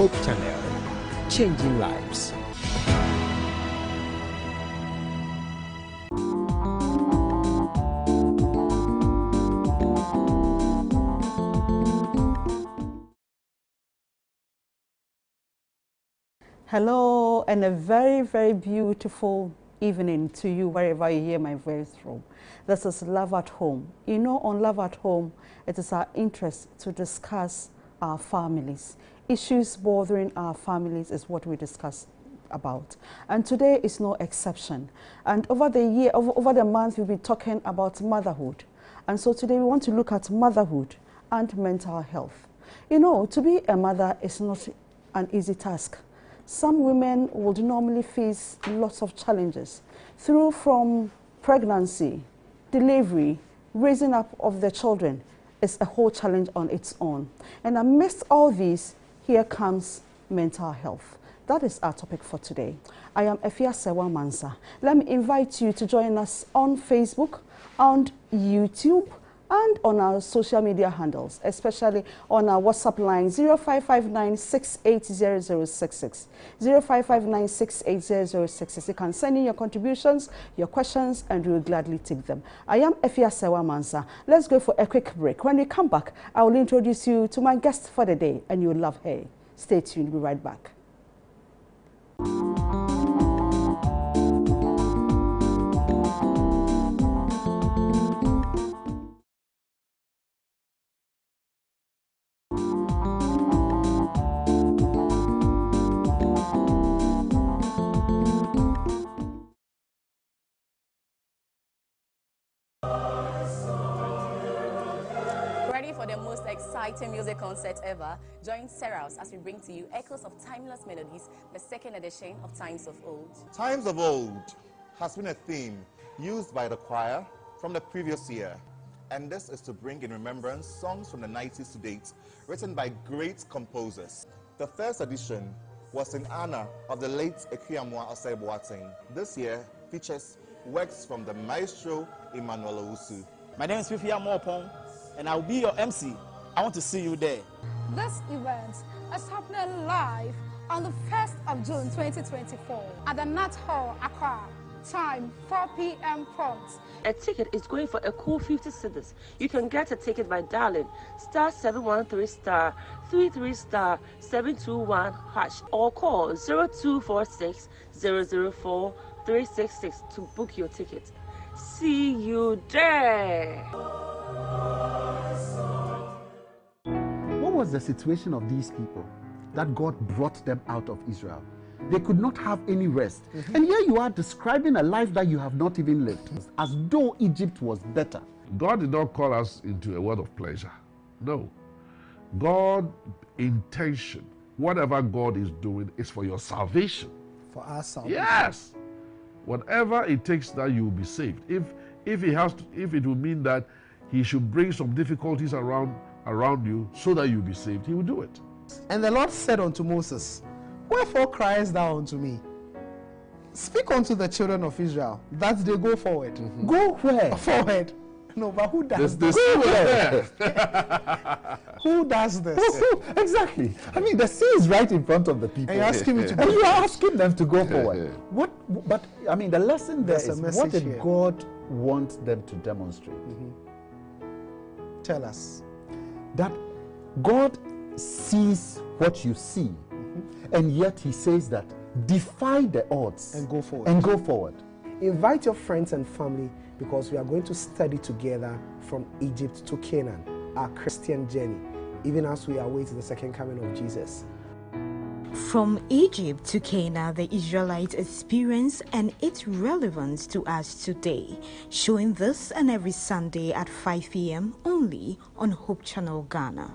Hope Channel, changing lives. Hello, and a very, very beautiful evening to you wherever you hear my voice from. This is Love at Home. You know, on Love at Home, it is our interest to discuss our families. Issues bothering our families is what we discuss about. And today is no exception. And over the month, we'll be talking about motherhood. And so today we want to look at motherhood and mental health. You know, to be a mother is not an easy task. Some women would normally face lots of challenges from pregnancy, delivery, raising up of their children is a whole challenge on its own. And amidst all these, here comes mental health. That is our topic for today. I am Efia Sewa Mansa. Let me invite you to join us on Facebook, on YouTube, and on our social media handles, especially on our WhatsApp line 0559-680066. 0559-680066. You can send in your contributions, your questions, and we will gladly take them. I am Efia Sewa Mansa. Let's go for a quick break. When we come back, I will introduce you to my guest for the day, and you'll love her. Stay tuned. We'll be right back. Ready for the most exciting music concert ever? Join Serals as we bring to you Echoes of Timeless Melodies, the second edition of Times of Old. Times of Old has been a theme used by the choir from the previous year. And this is to bring in remembrance songs from the 90s to date, written by great composers. The first edition was in honor of the late Ekriamwa Osei Boateng. This year features works from the maestro Emmanuel Owusu. My name is Fifia Mopong, and I'll be your MC. I want to see you there. This event is happening live on the 1st of June 2024 at the Nat Hall, Accra. Time 4 p.m. prompt. A ticket is going for a cool 50 cedis. You can get a ticket by dialing *713*33*721# or call 0246 004 366 to book your ticket. See you there. What was the situation of these people that God brought them out of Israel? They could not have any rest. And here you are describing a life that you have not even lived, as though Egypt was better. God did not call us into a world of pleasure. No. God's intention, whatever God is doing, is for your salvation. For our salvation. Yes. Whatever it takes that you will be saved. If it will mean that he should bring some difficulties around you so that you'll be saved, he will do it. And the Lord said unto Moses, wherefore criest thou unto me? Speak unto the children of Israel that they go forward. Go where? Forward. No, but who does this? Who does this? Exactly. I mean, the sea is right in front of the people. And you're asking me to go. And you are asking them to go forward. But I mean, the lesson there is, what did God want them to demonstrate? Tell us. That God sees what you see, and yet he says that defy the odds and go forward. And go forward. Invite your friends and family, because we are going to study together from Egypt to Canaan, our Christian journey, even as we await the second coming of Jesus. From Egypt to Canaan, the Israelites experience and its relevance to us today. Showing this and every Sunday at 5 p.m. only on Hope Channel Ghana.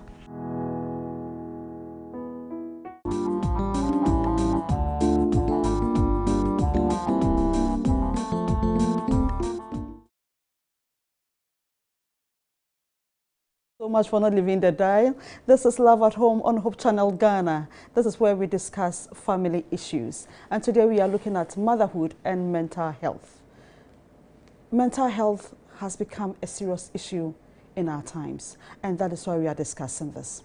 So much for not leaving the dial. This is Love at Home on Hope Channel Ghana. This is where we discuss family issues. And today we are looking at motherhood and mental health. Mental health has become a serious issue in our times, and that is why we are discussing this.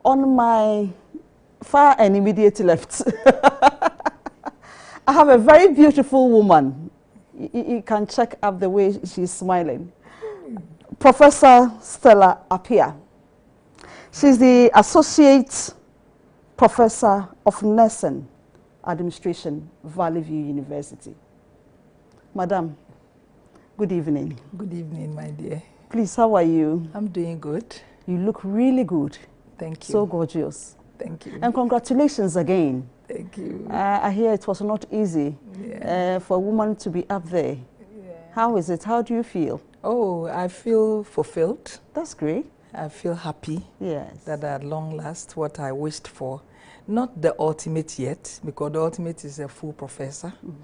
On my far and immediate left. I have a very beautiful woman. You can check up the way she's smiling. Professor Stella Appiah. She's the Associate Professor of Nursing Administration, Valley View University. Madam, good evening. Good evening, my dear. Please, how are you? I'm doing good. You look really good. Thank you. So gorgeous. Thank you. And congratulations again. Thank you. I hear it was not easy for a woman to be up there. Yeah. How is it? How do you feel? Oh, I feel fulfilled. That's great. I feel happy. Yes. That at long last, what I wished for, not the ultimate yet, because the ultimate is a full professor. Mm.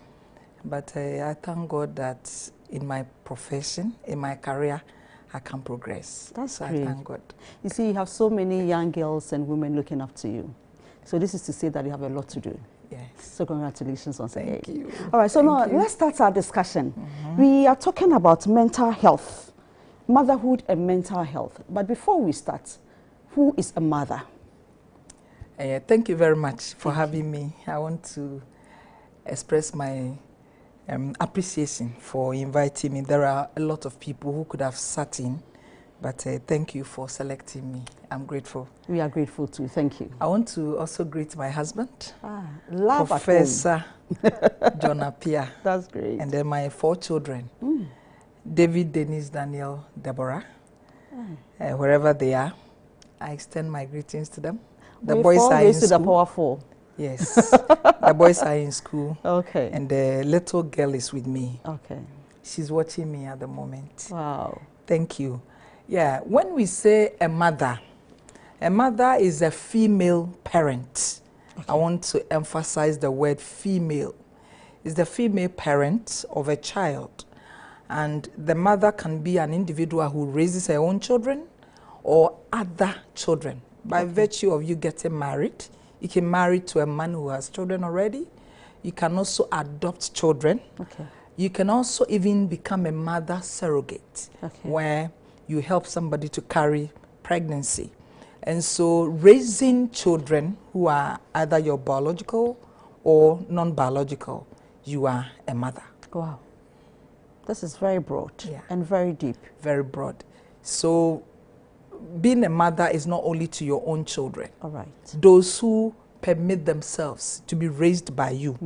But I thank God that in my profession, in my career, I can progress. That's so great. I thank God. You see, you have so many young girls and women looking up to you. So this is to say that you have a lot to do. Yes. So congratulations once again. Thank you. All right, so now let's start our discussion. We are talking about mental health, motherhood and mental health. But before we start, who is a mother? Thank you very much for having me. I want to express my appreciation for inviting me. There are a lot of people who could have sat in, but thank you for selecting me. I'm grateful. We are grateful too. Thank you. I want to also greet my husband, love Professor John Appiah. That's great. And then my 4 children, David, Denise, Daniel, Deborah. Wherever they are, I extend my greetings to them. The boys are in school. The power 4. Yes. The boys are in school. Okay. And the little girl is with me. Okay. She's watching me at the moment. Wow. Thank you. Yeah, when we say a mother is a female parent. Okay. I want to emphasize the word female. It's the female parent of a child. And the mother can be an individual who raises her own children or other children. By virtue of you getting married, you can marry to a man who has children already. You can also adopt children. Okay. You can also even become a mother surrogate, where you help somebody to carry pregnancy. And so raising children who are either your biological or non-biological, you are a mother. Wow. This is very broad and very deep. Very broad. So being a mother is not only to your own children. All right. Those who permit themselves to be raised by you,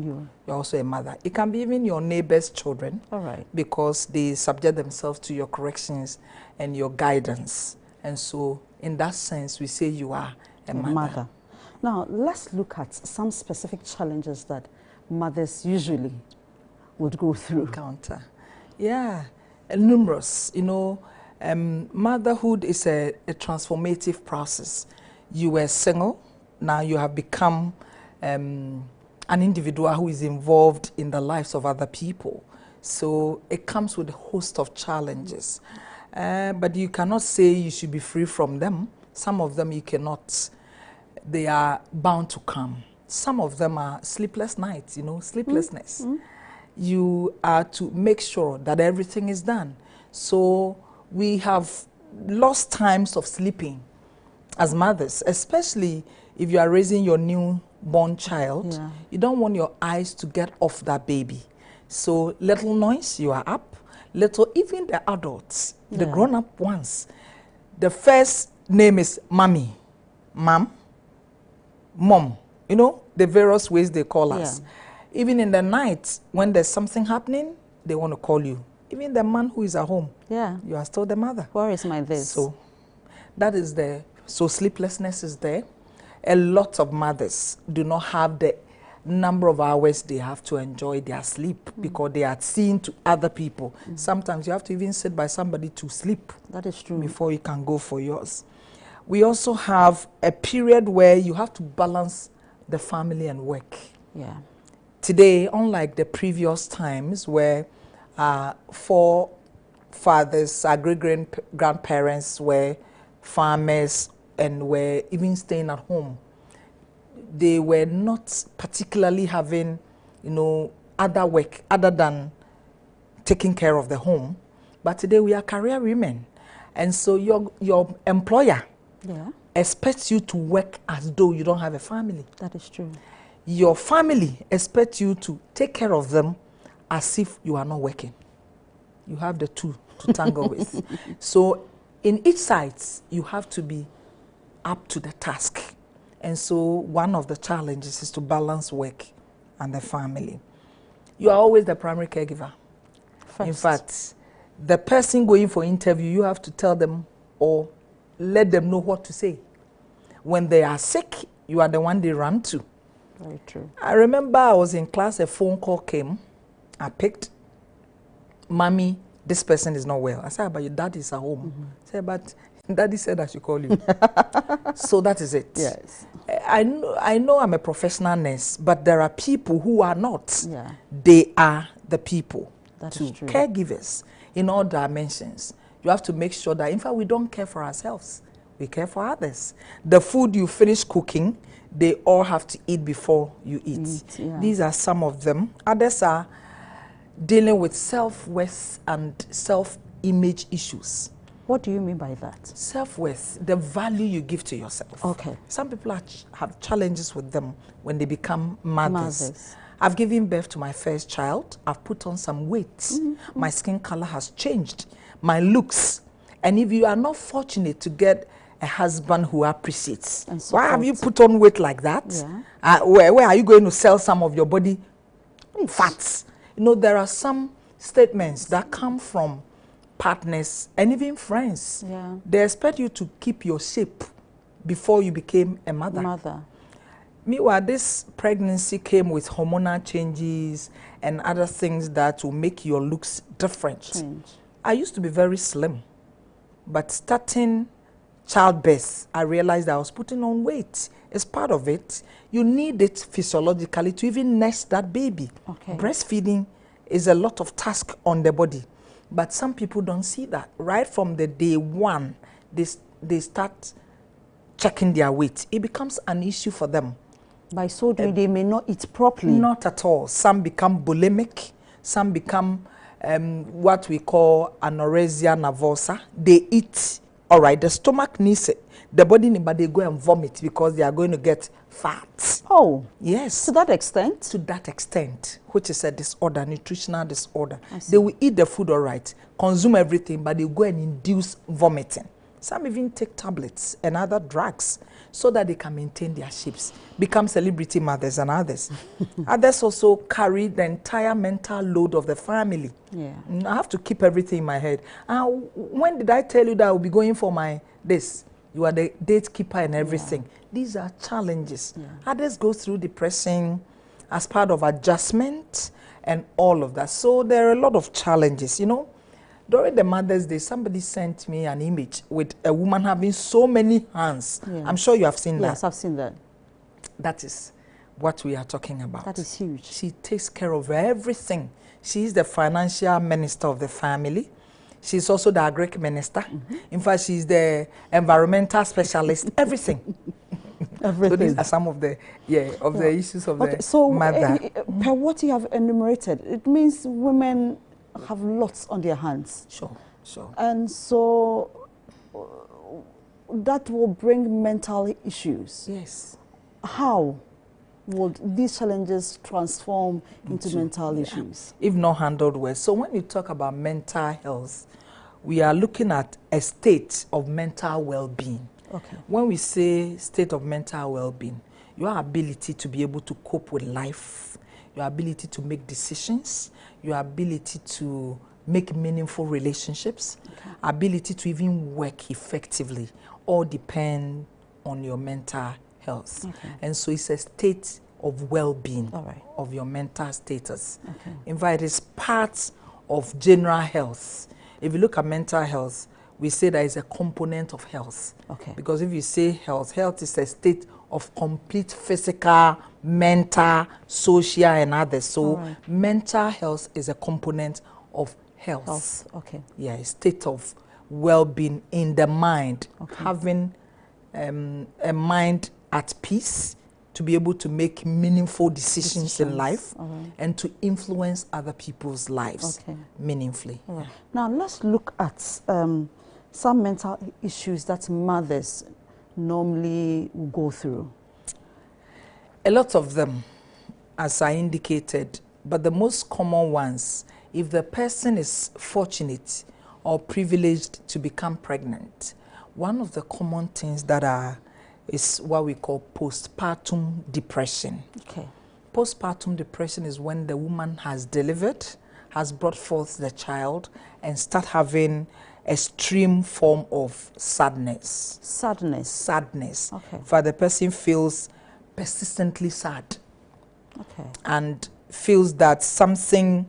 you're also a mother. It can be even your neighbor's children. All right. Because they subject themselves to your corrections and your guidance. And so in that sense, we say you are a mother. Now, let's look at some specific challenges that mothers usually would go through. Encounter. Yeah, numerous. You know, motherhood is a transformative process. You were single, now you have become an individual who is involved in the lives of other people. So it comes with a host of challenges. But you cannot say you should be free from them. Some of them you cannot. They are bound to come. Some of them are sleepless nights, you know, sleeplessness. You are to make sure that everything is done. So we have lost times of sleeping as mothers, especially if you are raising your newborn child. You don't want your eyes to get off that baby. So little noise, you are up. Little, even the adults, the grown-up ones. The first name is mommy, mom, mom. You know, the various ways they call us. Even in the night, when there's something happening, they want to call you. Even the man who is at home, you are still the mother. Where is my this? So that is there. So sleeplessness is there. A lot of mothers do not have the number of hours they have to enjoy their sleep because they are seen to other people. Sometimes you have to even sit by somebody to sleep. That is true. Before you can go for yours. We also have a period where you have to balance the family and work. Today, unlike the previous times where 4 fathers, our great-grandparents were farmers and were even staying at home, they were not particularly having, you know, other work other than taking care of the home. But today we are career women. And so your employer expects you to work as though you don't have a family. That is true. Your family expects you to take care of them as if you are not working. You have the two to tangle with. So in each side, you have to be up to the task. And so one of the challenges is to balance work and the family. You are always the primary caregiver. First. In fact, the person going for interview, you have to tell them or let them know what to say. When they are sick, you are the one they run to. Very true. I remember I was in class, a phone call came. I picked, Mommy, this person is not well. I said, but your dad is at home. I said, but Daddy said I should call you. So that is it. Yes. I know I'm a professional nurse, but there are people who are not. Yeah. They are the people. That is true. Caregivers in all dimensions. You have to make sure that, in fact, we don't care for ourselves. We care for others. The food you finish cooking, they all have to eat before you eat. Yeah. These are some of them. Others are dealing with self-worth and self-image issues. What do you mean by that? Self-worth, the value you give to yourself. Okay. Some people have challenges with them when they become mothers. I've given birth to my first child. I've put on some weight. My skin color has changed. My looks. And if you are not fortunate to get a husband who appreciates, why have you put on weight like that? Yeah. Where are you going to sell some of your body fats? You know, there are some statements that come from partners and even friends. Yeah. They expect you to keep your shape before you became a mother. Meanwhile, this pregnancy came with hormonal changes and other things that will make your looks different. I used to be very slim, but starting childbirth, I realized I was putting on weight. It's part of it. You need it physiologically to even nurse that baby. Okay. Breastfeeding is a lot of task on the body, but some people don't see that. Right from the day one, they start checking their weight. It becomes an issue for them. By so doing, they may not eat properly. Not at all. Some become bulimic. Some become what we call anorexia nervosa. They eat, all right, the stomach needs it. The body, but they go and vomit because they are going to get fat. Oh. Yes. To that extent? To that extent, which is a disorder, nutritional disorder. They will eat the food, all right, consume everything, but they go and induce vomiting. Some even take tablets and other drugs so that they can maintain their shapes, become celebrity mothers and others. Others also carry the entire mental load of the family. Yeah. I have to keep everything in my head. When did I tell you that I will be going for my this? You are the date keeper and everything. Yeah. These are challenges. Yeah. Others go through depression as part of adjustment and all of that. So there are a lot of challenges, you know. During the Mother's Day, somebody sent me an image with a woman having so many hands. Yeah. I'm sure you have seen that. Yes, I've seen that. That is what we are talking about. That is huge. She takes care of everything. She is the financial minister of the family. She's also the agric minister. In fact, she's the environmental specialist. Everything. Everything. So these are some of the the issues of the so mother. Per what you have enumerated, it means women have lots on their hands. Sure. And so that will bring mental issues. Yes. How would these challenges transform into mental issues? If not handled well. So when you talk about mental health, we are looking at a state of mental well-being. Okay. When we say state of mental well-being, your ability to be able to cope with life, your ability to make decisions, your ability to make meaningful relationships, ability to even work effectively, all depend on your mental health. And so it's a state of well-being of your mental status. In fact, it is part of general health. If you look at mental health, we say that it's a component of health. Because if you say health, health is a state of complete physical, mental, social, and others. So mental health is a component of health. Yeah, a state of well-being in the mind, having a mind at peace to be able to make meaningful decisions in life and to influence other people's lives meaningfully. Now let's look at some mental issues that mothers normally go through? A lot of them, as I indicated, but the most common ones, if the person is fortunate or privileged to become pregnant, one of the common things that is what we call postpartum depression. Okay. Postpartum depression is when the woman has delivered, has brought forth the child, and start having extreme form of sadness. Sadness. Sadness. Okay. For the person feels persistently sad. Okay. And feels that something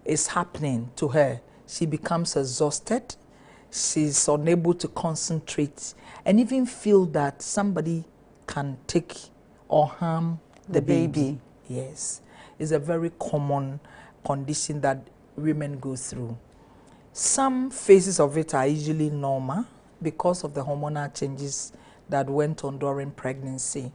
is happening to her. She becomes exhausted. She's unable to concentrate, and even feel that somebody can take or harm the baby. Yes. It's a very common condition that women go through. Some phases of it are usually normal because of the hormonal changes that went on during pregnancy.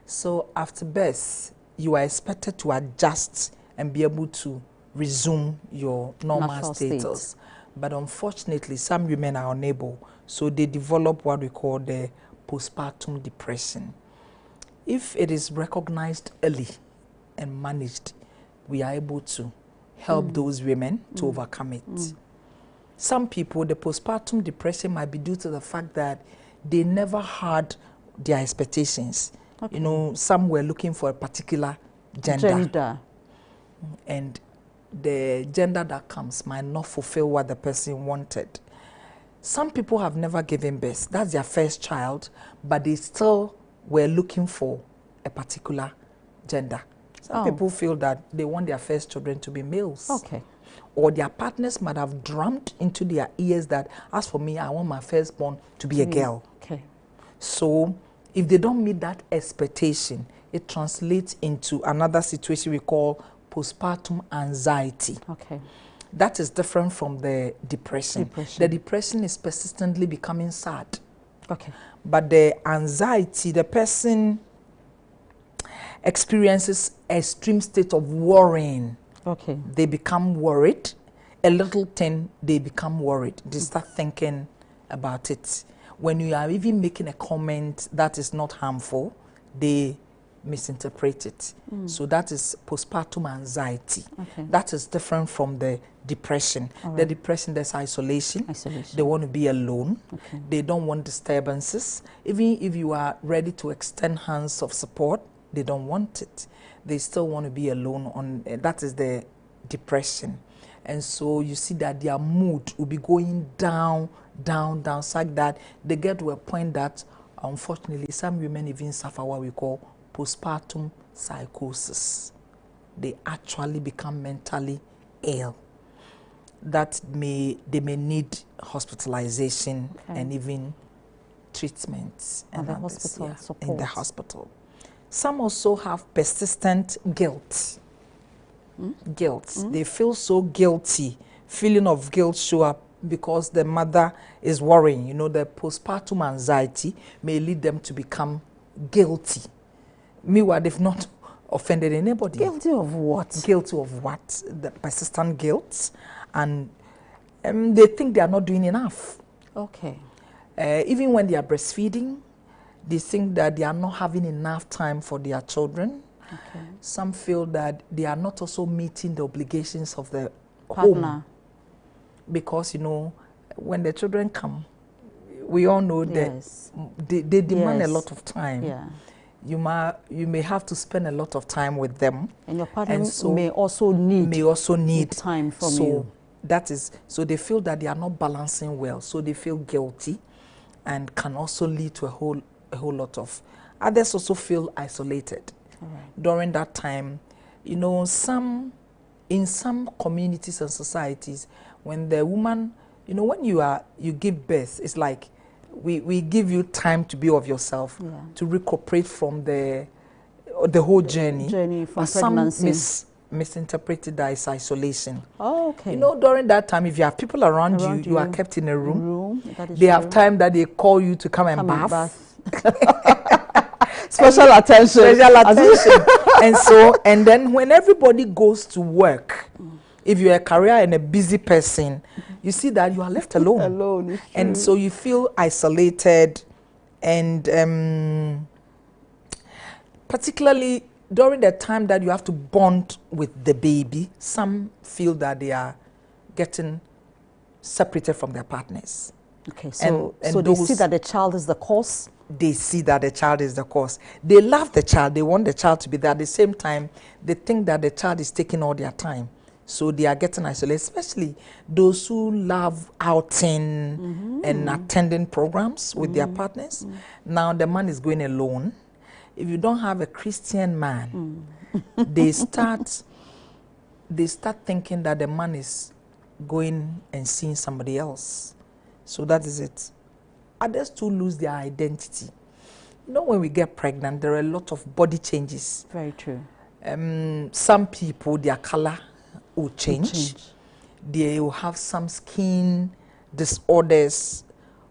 So after birth, you are expected to adjust and be able to resume your normal status. But unfortunately, some women are unable, so they develop what we call the postpartum depression. If it is recognized early and managed, we are able to help those women to overcome it. Some people, the postpartum depression might be due to the fact that they never had their expectations. Okay. You know, some were looking for a particular gender. And the gender that comes might not fulfill what the person wanted. Some people have never given birth. That's their first child, but they still were looking for a particular gender. Some people feel that they want their first children to be males. Okay. Or their partners might have drummed into their ears that, as for me, I want my firstborn to be a girl. Okay. So if they don't meet that expectation, it translates into another situation we call postpartum anxiety. Okay. That is different from the depression. The depression is persistently becoming sad. Okay. But the anxiety, the person experiences an extreme state of worrying. Okay. They become worried. A little thing, they become worried. They start thinking about it. When you are even making a comment that is not harmful, they misinterpret it. So that is postpartum anxiety. Okay. That is different from the depression. The depression, there's isolation. They want to be alone. Okay. They don't want disturbances. Even if you are ready to extend hands of support, they don't want it. They still want to be alone. That is the depression. And so you see that their mood will be going down, so that they get to a point that, unfortunately, some women even suffer what we call postpartum psychosis. They actually become mentally ill. They may need hospitalization and even treatment and the hospital support. In the hospital. Some also have persistent guilt. They feel so guilty. Feeling of guilt show up because the mother is worrying. You know, the postpartum anxiety may lead them to become guilty. Meanwhile, they've not offended anybody. Guilty of what? Guilty of what? The persistent guilt. And they think they are not doing enough. Okay. Even when they are breastfeeding, they think that they are not having enough time for their children. Okay. Some feel that they are not also meeting the obligations of the home. Because, you know, when the children come, we all know that they demand a lot of time. Yeah. You may have to spend a lot of time with them. And your partner may also need time from you. That is, so they feel that they are not balancing well. So they feel guilty and can also lead to a whole lot of, others also feel isolated. During that time. You know, in some communities and societies, when the woman, you know, when you give birth, it's like we give you time to be of yourself, to recuperate from the whole journey from pregnancy. Some misinterpreted that as isolation. Oh, okay. You know, during that time, if you have people around you, you are kept in a room. They have time that they call you to come and bath. Special attention. And then when everybody goes to work, if you're a career and a busy person, you see that you are left alone. And so you feel isolated And particularly during the time that you have to bond with the baby, some feel that they are getting separated from their partners. Okay, so they see that the child is the cause? They see that the child is the cause. They love the child. They want the child to be there. At the same time, they think that the child is taking all their time. So they are getting isolated, especially those who love outing and attending programs with their partners. Now the man is going alone. If you don't have a Christian man, they start thinking that the man is going and seeing somebody else. So that is it. Others too lose their identity. You know, when we get pregnant, there are a lot of body changes. Very true. Some people, their color will change. They will have some skin disorders,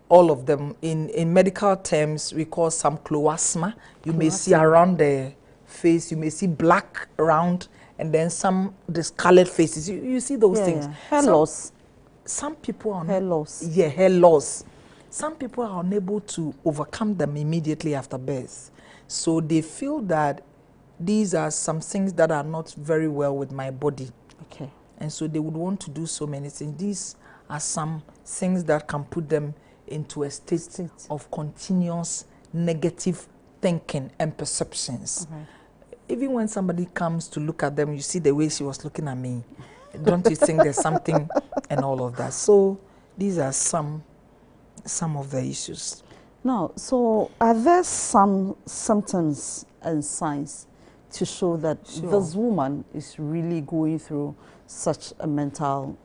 all of them. In medical terms, we call some chloasma. You may see around the face, you may see black around, and then some discolored faces. You see those things. Hair loss. Some people are hair loss. Yeah, hair loss. Some people are unable to overcome them immediately after birth. So they feel that these are some things that are not very well with my body. Okay. And so they would want to do so many things. These are some things that can put them into a state of continuous negative thinking and perceptions. Okay. Even when somebody comes to look at them, you see the way she was looking at me. Don't you think there's something and all of that? So these are some of the issues. Now, so are there some symptoms and signs to show that this woman is really going through such a mental,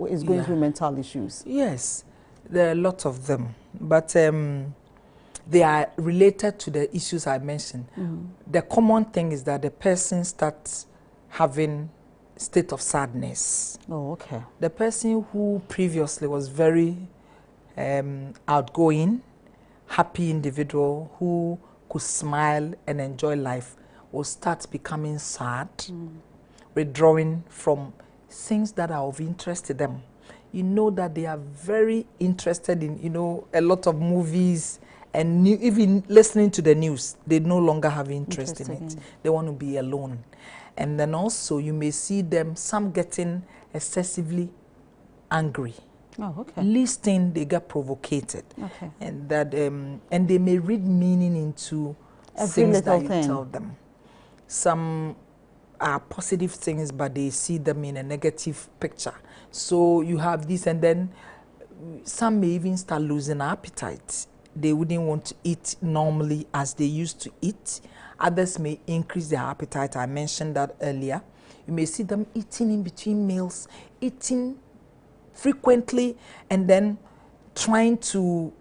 is going through mental issues? Yes, there are a lot of them, but they are related to the issues I mentioned. The common thing is that the person starts having state of sadness. Oh, okay. The person who previously was very outgoing, happy individual who could smile and enjoy life will start becoming sad, withdrawing from things that are of interest to them. You know that they are very interested in, a lot of movies and even listening to the news. They no longer have interest in it. They want to be alone. And then also you may see them, some getting excessively angry. Oh, okay. Listening, they get provocated. Okay. And that and they may read meaning into things that you tell them. Some are positive things, but they see them in a negative picture. So you have this, and then some may even start losing appetite. They wouldn't want to eat normally as they used to eat. Others may increase their appetite. I mentioned that earlier. You may see them eating in between meals, eating frequently, and then trying to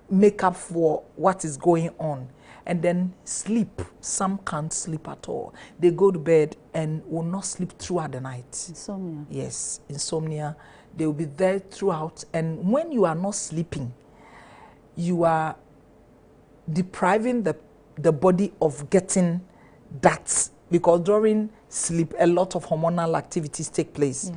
make up for what is going on. And then sleep. Some can't sleep at all. They go to bed and will not sleep throughout the night. Insomnia. Yes, insomnia. They will be there throughout. And when you are not sleeping, you are depriving the body of getting that, because during sleep a lot of hormonal activities take place,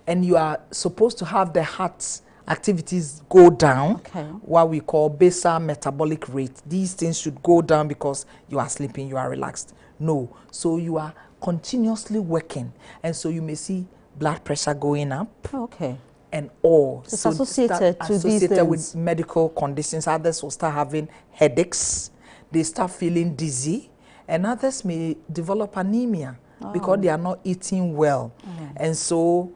and you are supposed to have the heart activities go down, what we call basal metabolic rate. These things should go down because you are sleeping, you are relaxed. No, so you are continuously working, and so you may see blood pressure going up. Okay. And all. It's so associated to these things. With medical conditions. Others will start having headaches. They start feeling dizzy. And others may develop anemia because they are not eating well. And so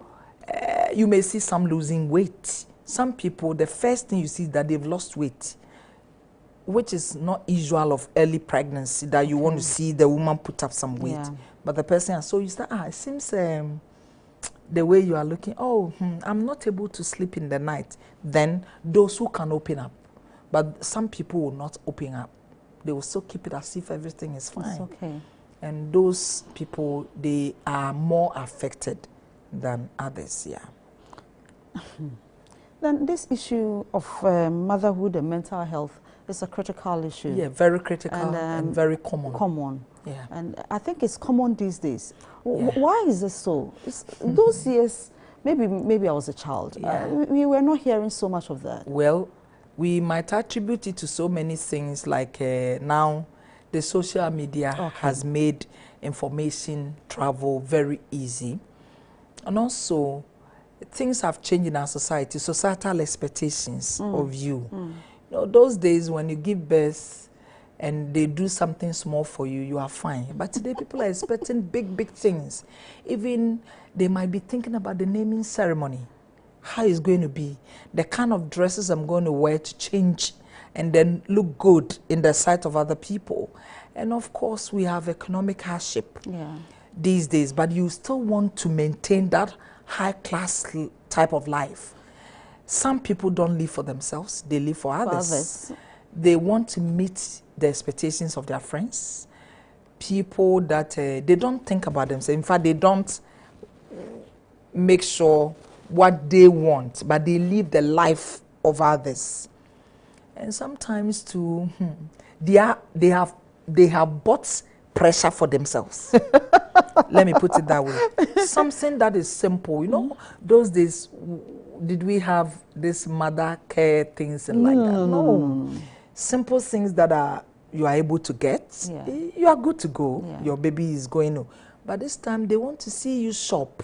you may see some losing weight. Some people, the first thing you see is that they've lost weight, which is not usual of early pregnancy, that you want to see the woman put up some weight. But the person, so you start, it seems the way you are looking, I'm not able to sleep in the night. Then those who can open up. But some people will not open up. They will still keep it as if everything is fine. It's okay. And those people, they are more affected than others, Then this issue of motherhood and mental health is a critical issue. Yeah, very critical and very common. Yeah. And I think it's common these days. Why is this so? Those years, maybe I was a child. We were not hearing so much of that. Well, We might attribute it to so many things, like now the social media has made information travel very easy. And also, things have changed in our society, societal expectations of you. You know, those days when you give birth and they do something small for you, you are fine. But today people are expecting big, big things. Even they might be thinking about the naming ceremony, how it's going to be, the kind of dresses I'm going to wear to change and then look good in the sight of other people. And of course, we have economic hardship these days, but you still want to maintain that high-class type of life. Some people don't live for themselves, they live for others. They want to meet the expectations of their friends, people that they don't think about themselves. In fact, they don't make sure what they want, but they live the life of others. And sometimes too, they have bought pressure for themselves. Let me put it that way. Something that is simple. You know, those days, did we have this mother care things and like that? No. Simple things that you are able to get, you are good to go. Your baby is going to. But this time they want to see you shop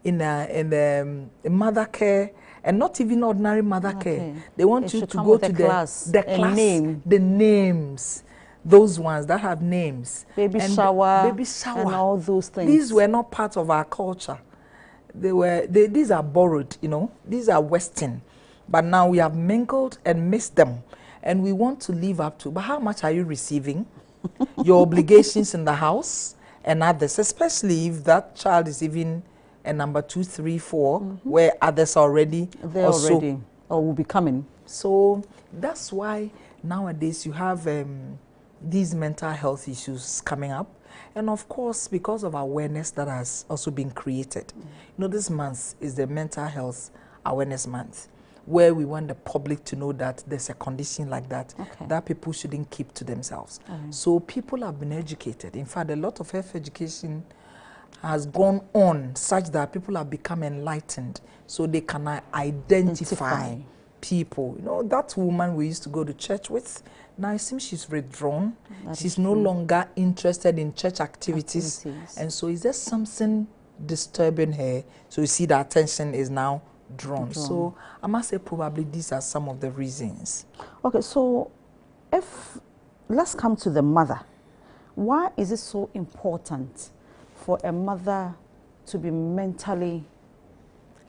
in the mother care, and not even ordinary mother care. They want you to go to the class, the names, those ones that have names, baby shower, and all those things. These were not part of our culture. These are borrowed, you know. These are Western, but now we have mingled and mixed them, and we want to live up to. But how much are you receiving? Your obligations in the house and others, especially if that child is even a number 2, 3, 4, where others are already or will be coming. So that's why nowadays you have these mental health issues coming up. And of course, because of awareness that has also been created. You know, this month is the Mental Health Awareness Month, where we want the public to know that there's a condition like that, that people shouldn't keep to themselves. So people have been educated. In fact, a lot of health education has gone on such that people have become enlightened, so they can identify people. You know, that woman we used to go to church with, now it seems she's withdrawn. She's no longer interested in church activities. And so is there something disturbing her? So you see the attention is now drawn. So I must say probably these are some of the reasons. Okay, so let's come to the mother. Why is it so important for a mother to be mentally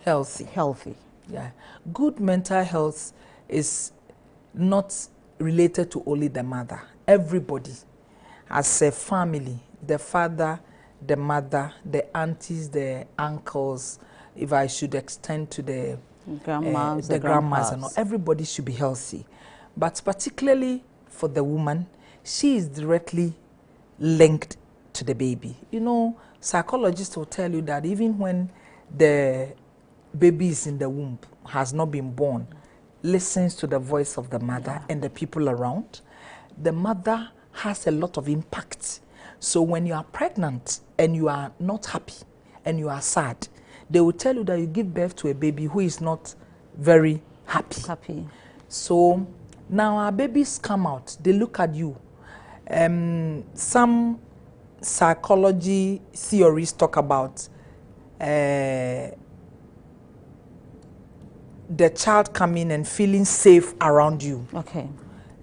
healthy? Yeah, good mental health is not related to only the mother. Everybody, as a family, the father, the mother, the aunties, the uncles, if I should extend to the grandmas, and all, everybody should be healthy. But particularly for the woman, she is directly linked to the baby. You know, psychologists will tell you that even when the baby is in the womb, has not been born, listens to the voice of the mother and the people around, the mother has a lot of impact. So when you are pregnant and you are not happy and you are sad, they will tell you that you give birth to a baby who is not very happy. So now our babies come out, they look at you. Some psychology theories talk about the child coming and feeling safe around you.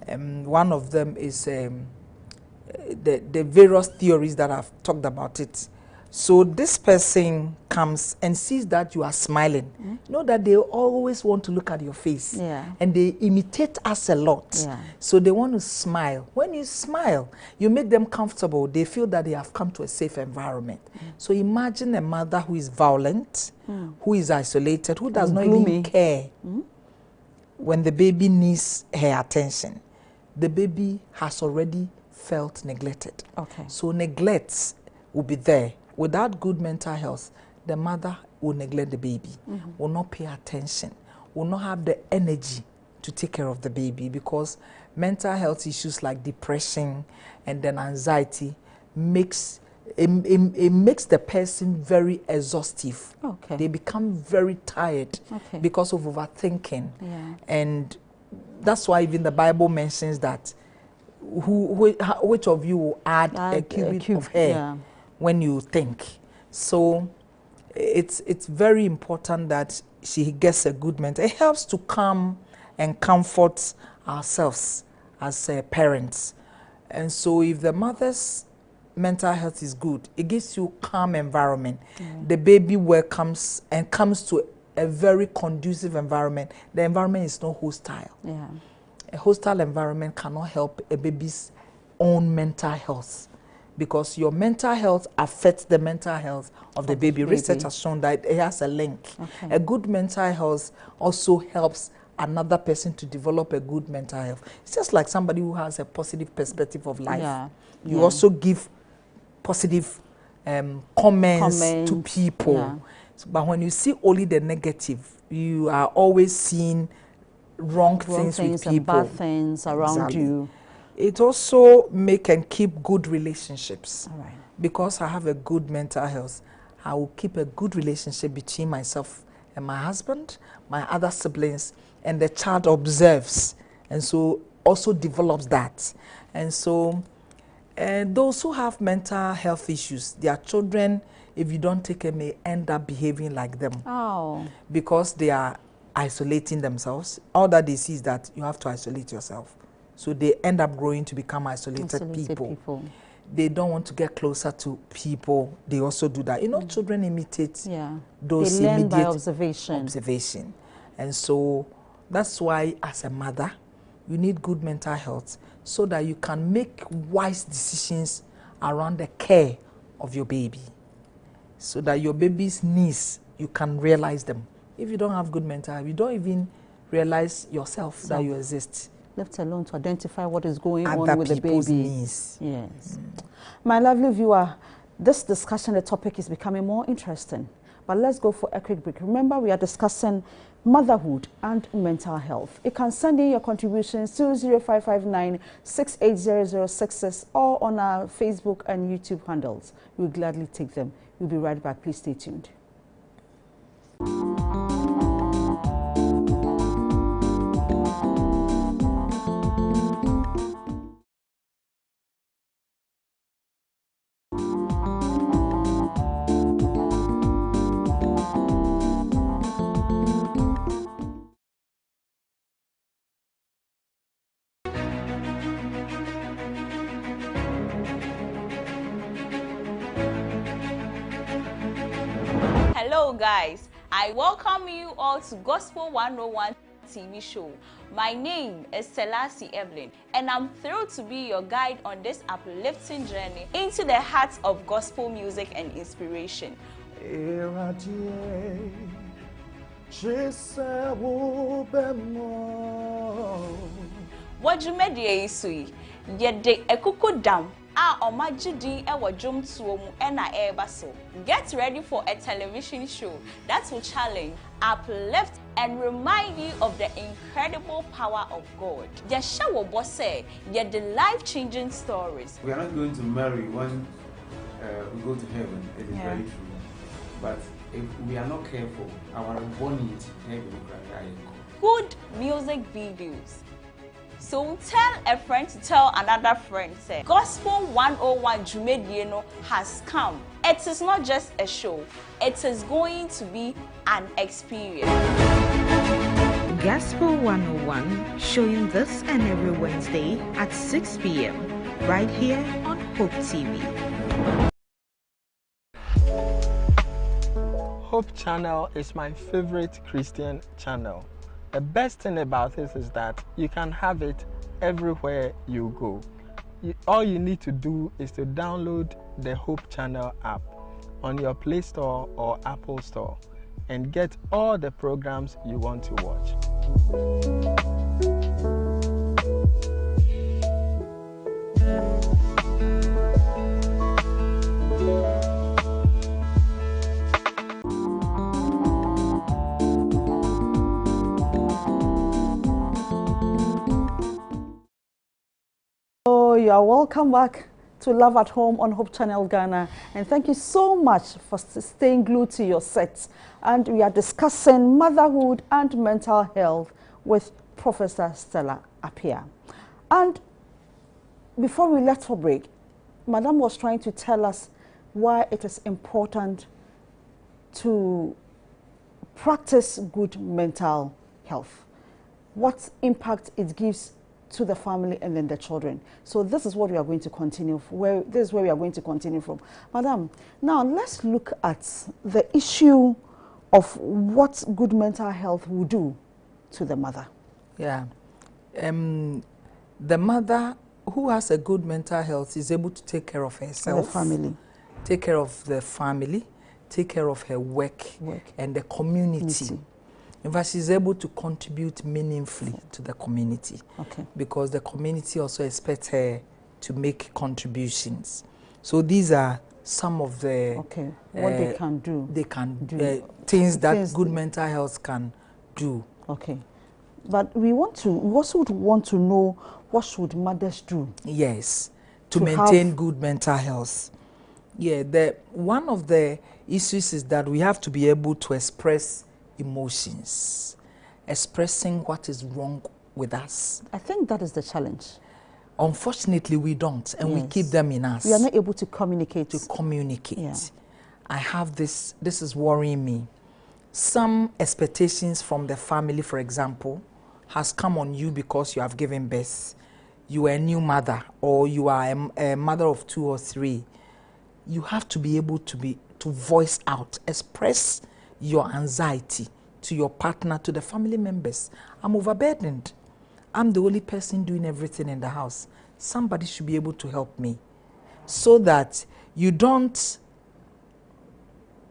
One of them is the various theories that I've talked about it. So this person comes and sees that you are smiling. You know that they always want to look at your face. And they imitate us a lot. So they want to smile. When you smile, you make them comfortable. They feel that they have come to a safe environment. So imagine a mother who is violent, who is isolated, who does not even care when the baby needs her attention. The baby has already felt neglected. So neglect will be there. Without good mental health, the mother will neglect the baby, will not pay attention, will not have the energy to take care of the baby, because mental health issues like depression and then anxiety makes the person very exhaustive. They become very tired because of overthinking. And that's why even the Bible mentions that which of you will add a cubit of hair when you think. So it's very important that she gets a good mentor. It helps to calm and comfort ourselves as parents. And so if the mother's mental health is good, it gives you calm environment. The baby welcomes and comes to a very conducive environment. The environment is not hostile. A hostile environment cannot help a baby's own mental health, because your mental health affects the mental health of the baby. Research has shown that it has a link. A good mental health also helps another person to develop a good mental health. It's just like somebody who has a positive perspective of life. You also give positive comments to people. But when you see only the negative, you are always seeing wrong things with people. And bad things around you. It also make and keep good relationships. Because I have a good mental health, I will keep a good relationship between myself and my husband, my other siblings, and the child observes, and so also develops that. And so those who have mental health issues, their children, if you don't take care, may end up behaving like them. Because they are isolating themselves. All that they see is that you have to isolate yourself. So they end up growing to become isolated people. They don't want to get closer to people. They also do that. You know, children imitate those they learn immediate by observation. And so that's why as a mother, you need good mental health so that you can make wise decisions around the care of your baby, so that your baby's needs, you can realize them. If you don't have good mental health, you don't even realize yourself that you exist. Left alone to identify what is going Other on with the baby. Needs. Yes. My lovely viewer, this discussion, the topic is becoming more interesting. But let's go for a quick break. Remember, we are discussing motherhood and mental health. You can send in your contributions to 0559 680066 or on our Facebook and YouTube handles. We'll gladly take them. We'll be right back. Please stay tuned. Hello guys, I welcome you all to Gospel 101 TV show. My name is Selassie Evelyn, and I'm thrilled to be your guide on this uplifting journey into the heart of gospel music and inspiration. What you made ye yet de ekuko dam. Get ready for a television show that will challenge, uplift, and remind you of the incredible power of God. The show will say, yet the life-changing stories. We are not going to marry when we go to heaven. It is very true. But if we are not careful, our bonding to heaven will cry. Good music videos. So tell a friend to tell another friend, say, Gospel 101 Jumedieno has come. It is not just a show, it is going to be an experience. Gospel 101, showing this and every Wednesday at 6 p.m. right here on Hope TV. Hope Channel is my favorite Christian channel. The best thing about this is that you can have it everywhere you go. All you need to do is to download the Hope Channel app on your Play Store or Apple Store and get all the programs you want to watch. You are welcome back to Love at Home on Hope Channel Ghana, and thank you so much for staying glued to your sets. And we are discussing motherhood and mental health with Professor Stella Appiah. And before we left for break, Madam was trying to tell us why it is important to practice good mental health, what impact it gives to the family and then the children. So this is what we are going to continue, this is where we are going to continue from. Madam, now let's look at the issue of what good mental health will do to the mother. Yeah. The mother who has a good mental health is able to take care of herself, the family, take care of the family, take care of her work. And the community. In fact, she's able to contribute meaningfully to the community. Because the community also expects her to make contributions. So these are some of the what they can do. They can do things that good mental health can do. But we also want to know, what should mothers do? Yes, to maintain good mental health. Yeah, one of the issues is that we have to be able to express emotions, expressing what is wrong with us. I think that is the challenge. Unfortunately, we don't, and we keep them in us. We are not able to communicate. I have this is worrying me. Some expectations from the family, for example, has come on you because you have given birth. You are a new mother, or you are a mother of 2 or 3. You have to be able to voice out, express your anxiety to your partner, to the family members. I'm overburdened. I'm the only person doing everything in the house. Somebody should be able to help me, so that you don't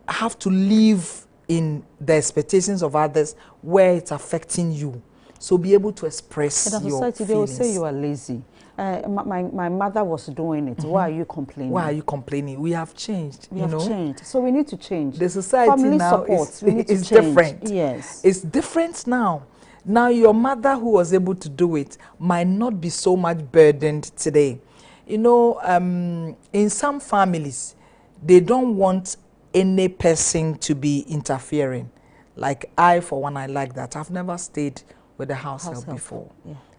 have to live in the expectations of others where it's affecting you. So be able to express your feelings. They will say you are lazy. My mother was doing it. Why are you complaining? Why are you complaining? We have changed. We have changed. So we need to change. The society family now is different. Yes. It's different now. Now your mother who was able to do it might not be so much burdened today. You know, in some families, they don't want any person to be interfering. Like I, for one, I like that. I've never stayed with a house help before.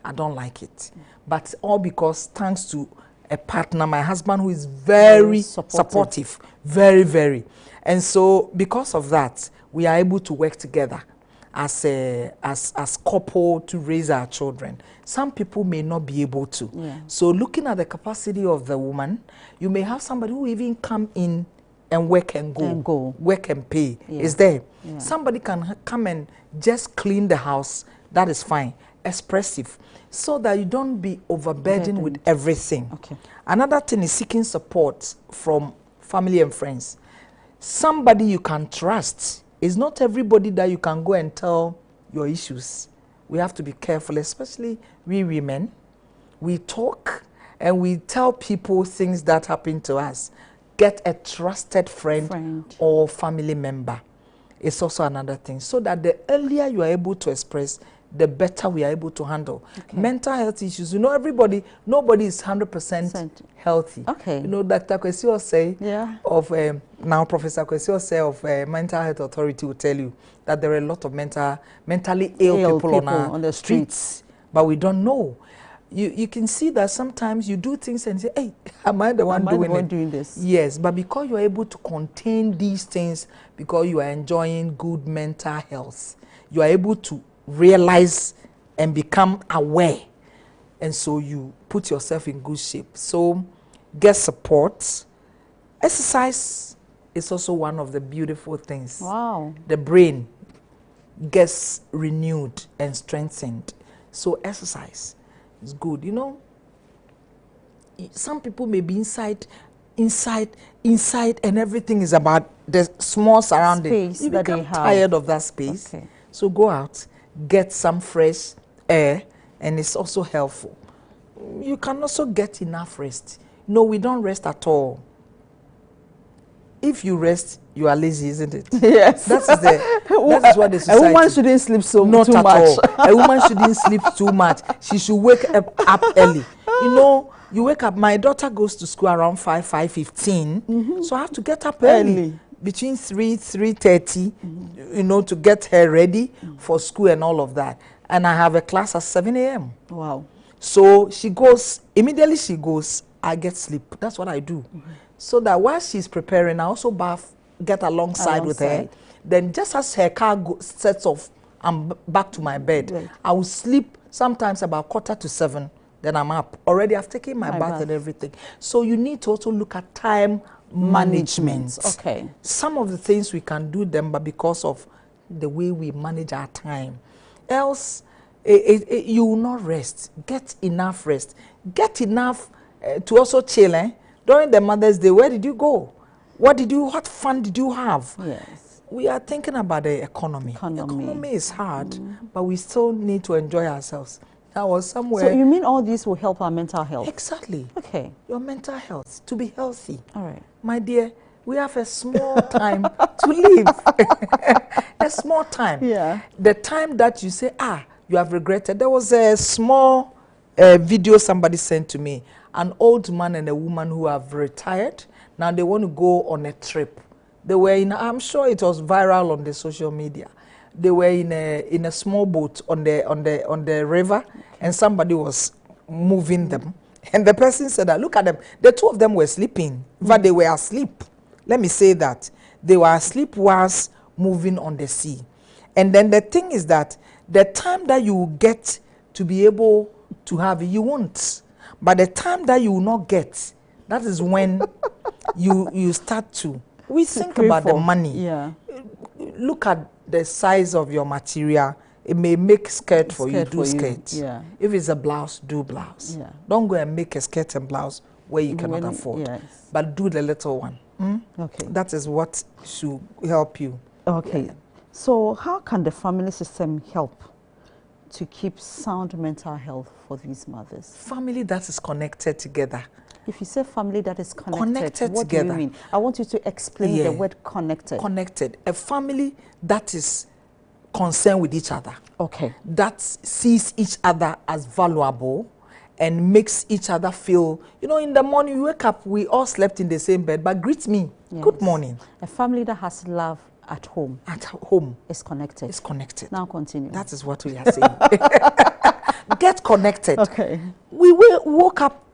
I don't like it. But all because thanks to a partner, my husband, who is very supportive. Very, very. And so because of that, we are able to work together as couple to raise our children. Some people may not be able to. So looking at the capacity of the woman, you may have somebody who even come in and work and go. Work and pay. Is there. Somebody can come and just clean the house. That is fine. Expressive. So that you don't be overburdened with everything. Another thing is seeking support from family and friends. Somebody you can trust. It's not everybody that you can go and tell your issues. We have to be careful, especially we women. We talk and we tell people things that happen to us. Get a trusted friend or family member. It's also another thing. So that the earlier you are able to express, the better we are able to handle. Mental health issues, you know, nobody is 100% healthy. You know, Dr. Kwesi will say, of now Professor Kwesi will say of Mental Health Authority will tell you that there are a lot of mentally ill people on the streets, but we don't know. You can see that sometimes you do things and say, hey, am I the one doing this? Yes, but because you are able to contain these things, because you are enjoying good mental health, you are able to realize and become aware, and so you put yourself in good shape. So get support. Exercise is also one of the beautiful things. The brain gets renewed and strengthened. So exercise is good. You know, some people may be inside and everything is about the small surrounding. You become tired of that space. So go out, get some fresh air, and it's also helpful. You can also get enough rest. No, we don't rest at all. If you rest, you are lazy, isn't it? Yes. That is what the society. A woman shouldn't sleep too much. A woman shouldn't sleep too much. She should wake up early. You know, you wake up. My daughter goes to school around 5:15, so I have to get up early. Between 3:30, you know, to get her ready for school and all of that. and I have a class at 7 a.m. Wow. So she goes, immediately she goes, I get sleep. That's what I do. So that while she's preparing, I also bath, get alongside with her. Then just as her car sets off, I'm back to my bed. Right. I will sleep sometimes about 6:45. Then I'm up. Already I've taken my bath and everything. So you need to also look at time management. Okay. Some of the things we can do them, but because of the way we manage our time. Else, you will not rest. Get enough rest. Get enough to also chill. During the Mother's Day, where did you go? What fun did you have? Yes. We are thinking about the economy. Economy is hard, but we still need to enjoy ourselves. I was somewhere. So you mean all this will help our mental health? Exactly. Okay. Your mental health, to be healthy. All right. My dear, we have a small time to live. A small time. Yeah. The time that you say, you have regretted. There was a small video somebody sent to me. An old man and a woman who have retired. Now they want to go on a trip. They were in, I'm sure it was viral on the social media. They were in a small boat on the river, and somebody was moving them. And the person said that, look at them. The two of them were sleeping, but they were asleep. Let me say that. They were asleep whilst moving on the sea. And then the thing is that the time that you get to be able to have it, you won't. But the time that you will not get, that is when you start to. We think about the money. Yeah. Look at the size of your material. It may make skirt for you, do skirt. Yeah. If it's a blouse, do blouse. Yeah. Don't go and make a skirt and blouse where you cannot afford. Yes. But do the little one. Okay. That is what should help you. Okay. Yeah. So how can the family system help to keep sound mental health for these mothers? Family that is connected together. If you say family that is connected what together. Do you mean? I want you to explain the word connected. Connected. A family that is concerned with each other. Okay. That sees each other as valuable and makes each other feel, in the morning you wake up, we all slept in the same bed, but greet me. Yes. Good morning. A family that has love at home. At home. Is connected. Is connected. Now continue. That is what we are saying. Get connected. Okay. We woke up,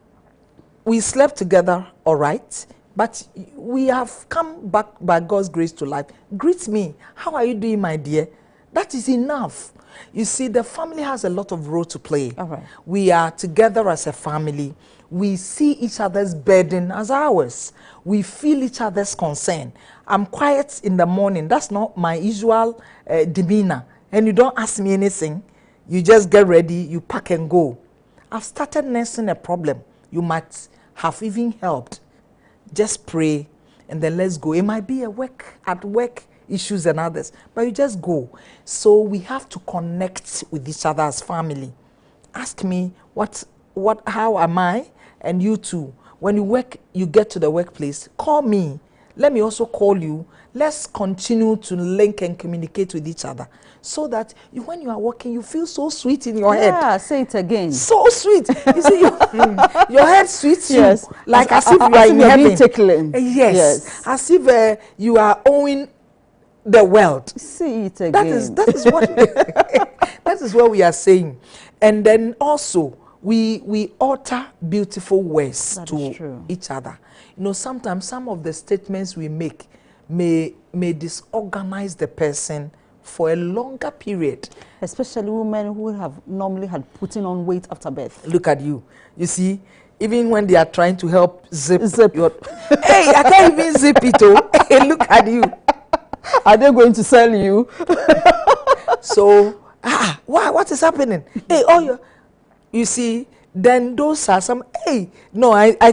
we slept together, all right, but we have come back by God's grace to life. Greet me. How are you doing, my dear? That is enough. You see, the family has a lot of role to play. All right. We are together as a family. We see each other's burden as ours. We feel each other's concern. I'm quiet in the morning. That's not my usual demeanor. And you don't ask me anything. You just get ready, you pack and go. I've started nursing a problem. You might have even helped. Just pray and then let's go. It might be at work issues and others, but you just go. So we have to connect with each other as family. Ask me how am I, and you too. When you get to the workplace, call me. Let me also call you. Let's continue to link and communicate with each other so that when you are working, you feel so sweet in your head. Yeah, say it again. So sweet. You see, your head sweets you. Like as if you are in heaven. Tickling. Yes. As if you are owning the world. See it again. That is what that is what we are saying. And then also we utter beautiful words to each other. Sometimes some of the statements we make may disorganize the person for a longer period. Especially women who have normally had putting on weight after birth. Look at you. You see, even when they are trying to help zip your... Hey, I can't even zip it, oh. Hey, look at you. Are they going to sell you? So, what is happening? Hey, you see, then those are some, I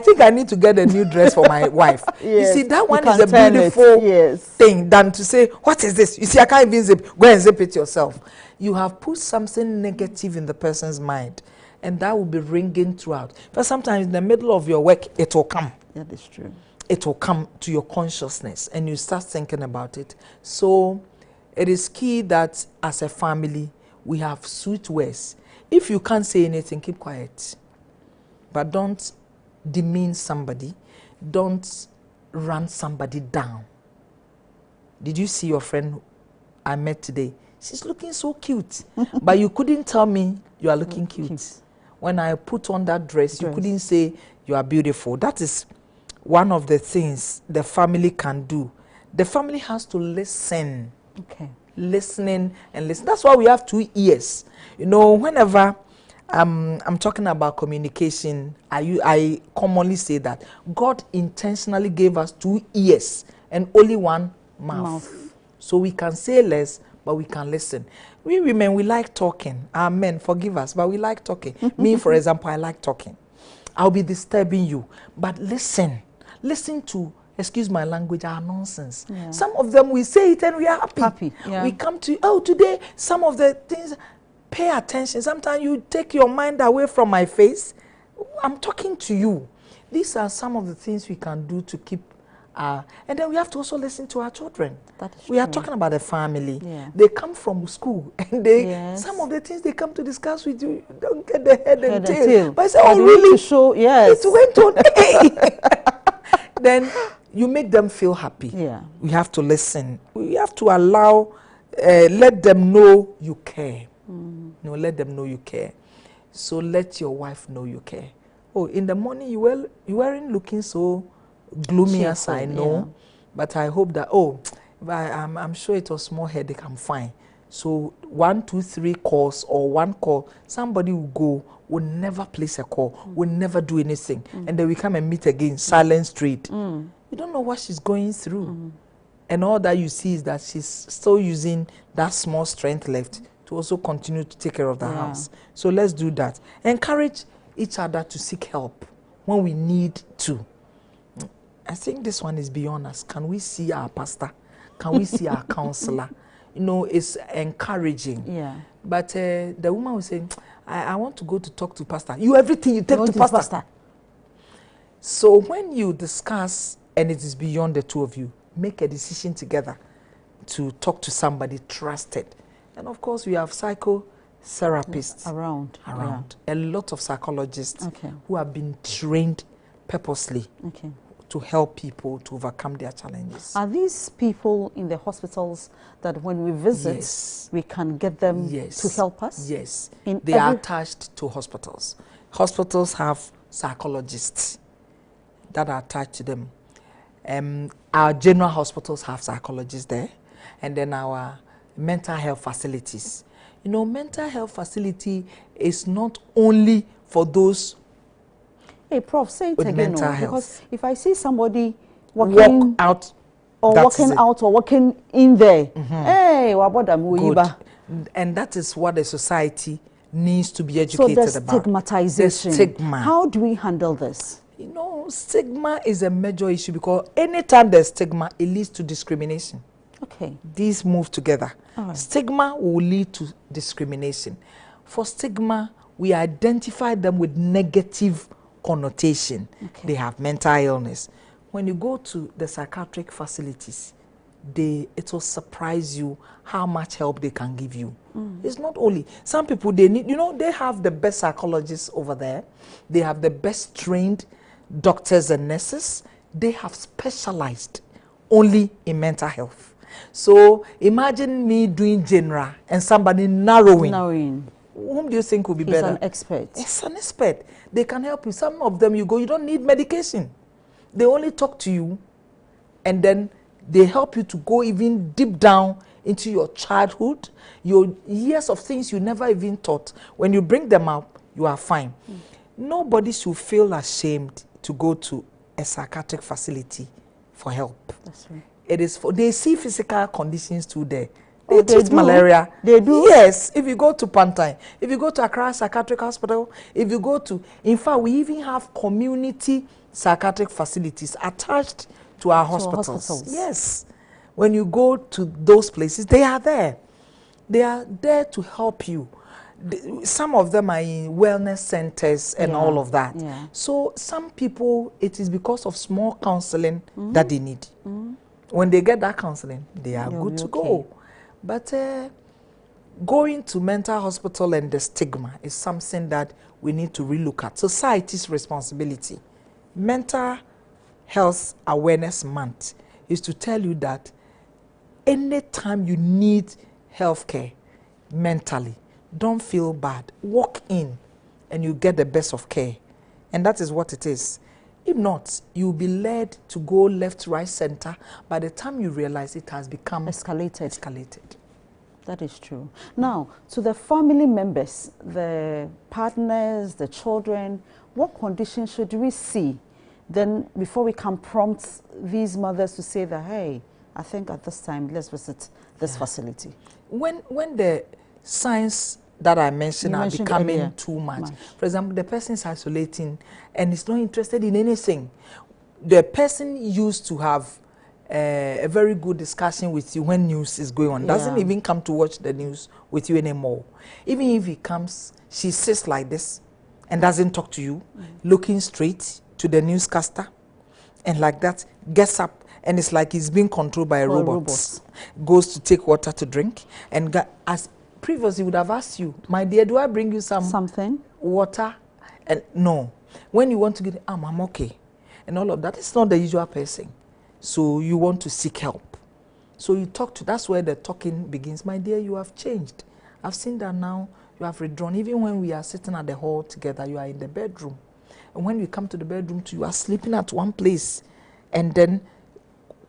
think I need to get a new dress for my wife. Yes, you see, that one is a beautiful thing than to say, what is this? You see, I can't even zip. Go and zip it yourself. You have put something negative in the person's mind, and that will be ringing throughout. But sometimes in the middle of your work, it will come. That is true. It will come to your consciousness, and you start thinking about it. So it is key that as a family, we have sweet words. If you can't say anything, keep quiet. But don't demean somebody. Don't run somebody down. Did you see your friend I met today? she's looking so cute. But you couldn't tell me you are looking cute. When I put on that dress, you couldn't say you are beautiful. That is one of the things the family can do. The family has to listen. Okay. Listening and listen. That's why we have 2 ears. You know, whenever I'm talking about communication, I commonly say that God intentionally gave us 2 ears and only 1 mouth. So we can say less, but we can listen. We women, we like talking. Our men, forgive us, but we like talking. Me, for example, I like talking. I'll be disturbing you, but listen. Listen to, excuse my language, our nonsense. Yeah. Some of them, we say it and we are happy. Yeah. We come to, oh, today, some of the things, pay attention. Sometimes you take your mind away from my face. I'm talking to you. These are some of the things we can do to keep and then we have to also listen to our children. We are talking about a family. Yeah. They come from school and they some of the things they come to discuss with you, don't get the head and tail. But I say, oh really? To show, yes. It went on. Then you make them feel happy. Yeah. We have to listen. We have to allow, let them know you care. No, let them know you care. So let your wife know you care. Oh, in the morning you weren't looking so gloomy cheerful, as I know, but I hope that, I'm sure it was small headache, I'm fine. So 1, 2, 3 calls or 1 call, somebody will go, will never place a call, will never do anything. And then we come and meet again, silent street. You don't know what she's going through. And all that you see is that she's still using that small strength left to also continue to take care of the house. So let's do that. Encourage each other to seek help when we need to. I think this one is beyond us. Can we see our pastor? Can we see our counselor? You know, it's encouraging. Yeah. But the woman will say, I want to go to talk to pastor. You, everything you take to pastor. So when you discuss and it is beyond the 2 of you, make a decision together to talk to somebody trusted. And of course, we have psychotherapists around. A lot of psychologists who have been trained purposely to help people to overcome their challenges. Are these people in the hospitals that when we visit, we can get them to help us? Yes. They are attached to hospitals. Hospitals have psychologists that are attached to them. Our general hospitals have psychologists there, and then our mental health facilities. You know, mental health facility is not only for those. Hey, Prof, say it with again, mental health. Because if I see somebody walking out or walking in there, hey, good. And that is what the society needs to be educated so about. Stigmatization. The stigma. How do we handle this? You know, stigma is a major issue because anytime there's stigma, it leads to discrimination. Okay. These move together. Right. Stigma will lead to discrimination. For stigma, we identify them with negative connotation. They have mental illness. When you go to the psychiatric facilities, it will surprise you how much help they can give you. It's not only, some people, they need, you know, they have the best psychologists over there. They have the best trained doctors and nurses. They have specialized only in mental health. So imagine me doing general and somebody narrowing. Whom do you think will be better? He's an expert. It's an expert. They can help you. Some of them you go, you don't need medication. They only talk to you and then they help you to go even deep down into your childhood, your years of things you never even thought. When you bring them up, you are fine. Nobody should feel ashamed to go to a psychiatric facility for help. That's right. It is for, they see physical conditions too there. They treat do? malaria. They do? Yes. If you go to Pantine, if you go to Accra Psychiatric Hospital, if you go to, in fact, we even have community psychiatric facilities attached to our hospitals. Yes. When you go to those places, they are there. They are there to help you. Some of them are in wellness centers and all of that. So some people, it is because of small counseling that they need. When they get that counseling, they are good to go. But going to mental hospital and the stigma is something that we need to relook at. Society's responsibility. Mental Health Awareness Month is to tell you that anytime you need health care, mentally. Don't feel bad. Walk in and you get the best of care. And that is what it is. If not, you'll be led to go left, right, center. By the time you realize it has become escalated. That is true. Now, to the family members, the partners, the children, what conditions should we see then before we can prompt these mothers to say that, hey, I think at this time, let's visit this facility? When the signs that I mentioned are becoming too much. For example, the person is isolating and is not interested in anything. The person used to have a very good discussion with you when news is going on. Doesn't even come to watch the news with you anymore. Even if he comes, she sits like this and doesn't talk to you, looking straight to the newscaster, and like that, gets up, and it's like he's being controlled by a robot. Goes to take water to drink, and as previously would have asked you, my dear, do I bring you something? Water? And no. When you want to get, I'm okay. And all of that, it's not the usual person. So you want to seek help. So you talk to, that's where the talking begins. My dear, you have changed. I've seen that now. You have withdrawn. Even when we are sitting at the hall together, you are in the bedroom. And when we come to the bedroom too, you are sleeping at one place and then